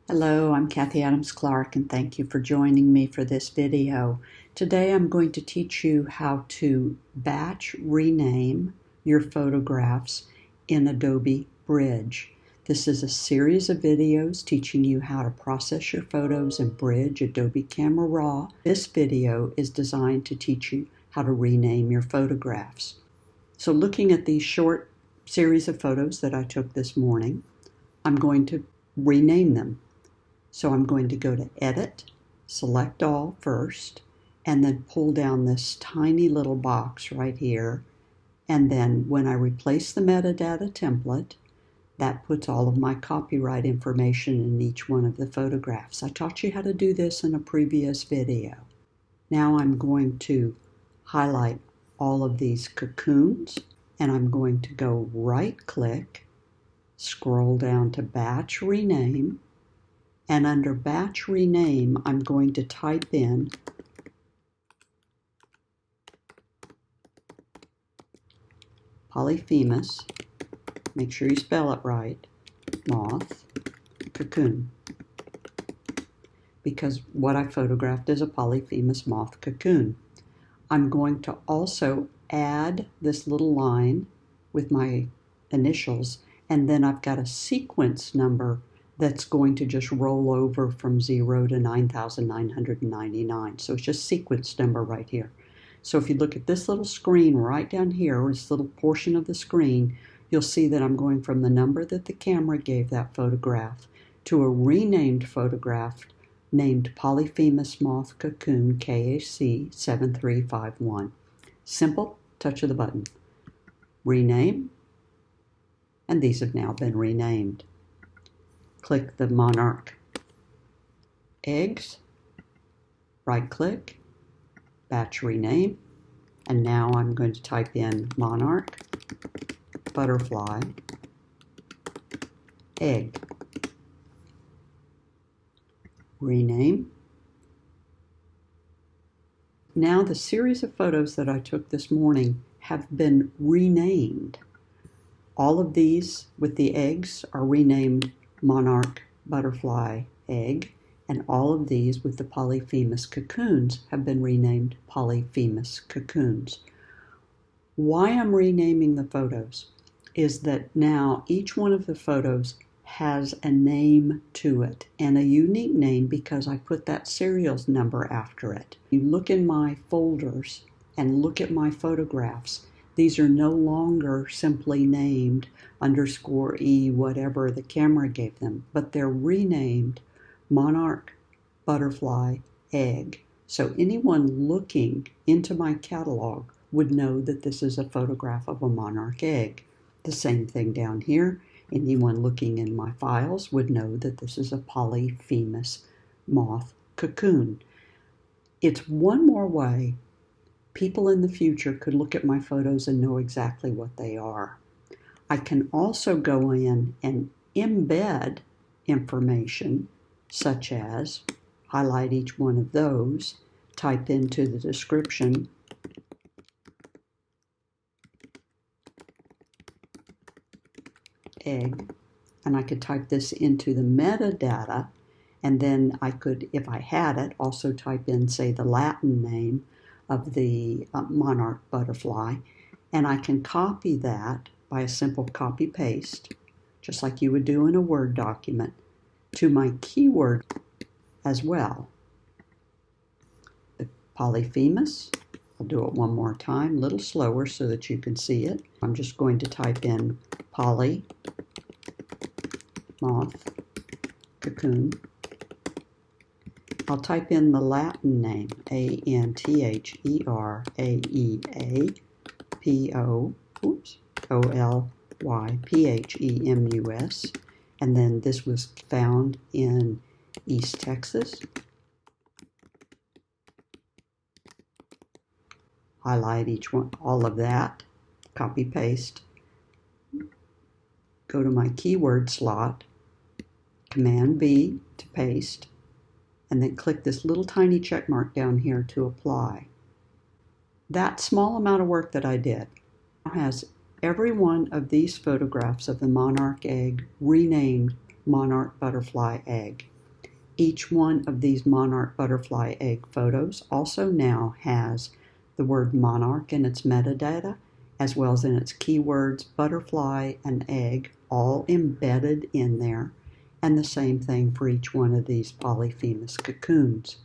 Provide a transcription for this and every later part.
Hello, I'm Kathy Adams Clark and thank you for joining me for this video. Today I'm going to teach you how to batch rename your photographs in Adobe Bridge. This is a series of videos teaching you how to process your photos in Bridge, Adobe Camera Raw. This video is designed to teach you how to rename your photographs. So looking at these short series of photos that I took this morning, I'm going to rename them. So I'm going to go to Edit, select All first, and then pull down this tiny little box right here. And then when I replace the metadata template, that puts all of my copyright information in each one of the photographs. I taught you how to do this in a previous video. Now I'm going to highlight all of these cocoons, and I'm going to go right-click, scroll down to Batch Rename, and under Batch Rename, I'm going to type in Polyphemus, make sure you spell it right, moth, cocoon, because what I photographed is a Polyphemus moth cocoon. I'm going to also add this little line with my initials, and then I've got a sequence number that's going to just roll over from 0 to 9,999. So it's just sequence number right here. So if you look at this little screen right down here, or this little portion of the screen, you'll see that I'm going from the number that the camera gave that photograph to a renamed photograph named Polyphemus Moth Cocoon KAC 7351. Simple touch of the button. Rename, and these have now been renamed. Click the monarch eggs, right-click, batch rename, and now I'm going to type in monarch butterfly egg. Rename. Now the series of photos that I took this morning have been renamed. All of these with the eggs are renamed monarch butterfly egg, and all of these with the Polyphemus cocoons have been renamed Polyphemus cocoons. Why I'm renaming the photos is that now each one of the photos has a name to it, and a unique name because I put that serial number after it. You look in my folders and look at my photographs. These are no longer simply named _E whatever the camera gave them, but they're renamed monarch butterfly egg. So anyone looking into my catalog would know that this is a photograph of a monarch egg. The same thing down here. Anyone looking in my files would know that this is a Polyphemus moth cocoon. It's one more way people in the future could look at my photos and know exactly what they are. I can also go in and embed information, such as highlight each one of those, type into the description egg, and I could type this into the metadata, and then I could, if I had it, also type in, say, the Latin name of the monarch butterfly, and I can copy that by a simple copy paste, just like you would do in a Word document, to my keyword as well. The Polyphemus, I'll do it one more time, a little slower so that you can see it. I'm just going to type in poly moth cocoon. I'll type in the Latin name, Anthreapolyphemus, and then this was found in East Texas. Highlight each one, all of that, copy paste, go to my keyword slot, Command V to paste, and then click this little tiny check mark down here to apply. That small amount of work that I did has every one of these photographs of the monarch egg renamed monarch butterfly egg. Each one of these monarch butterfly egg photos also now has the word monarch in its metadata, as well as in its keywords butterfly and egg, all embedded in there, and the same thing for each one of these polyphemus cocoons.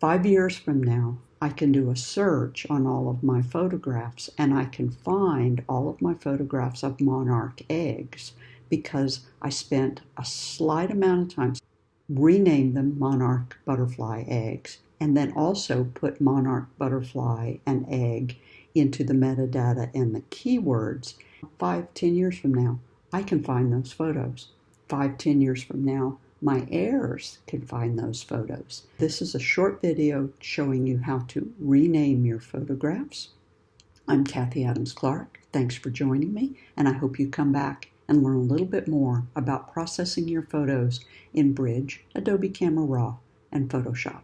5 years from now, I can do a search on all of my photographs, and I can find all of my photographs of monarch eggs because I spent a slight amount of time rename them monarch butterfly eggs, and then also put monarch butterfly and egg into the metadata and the keywords. 5-10 years from now, I can find those photos. 5-10 years from now, my heirs can find those photos. This is a short video showing you how to rename your photographs. I'm Kathy Adams Clark. Thanks for joining me, and I hope you come back and learn a little bit more about processing your photos in Bridge, Adobe Camera Raw, and Photoshop.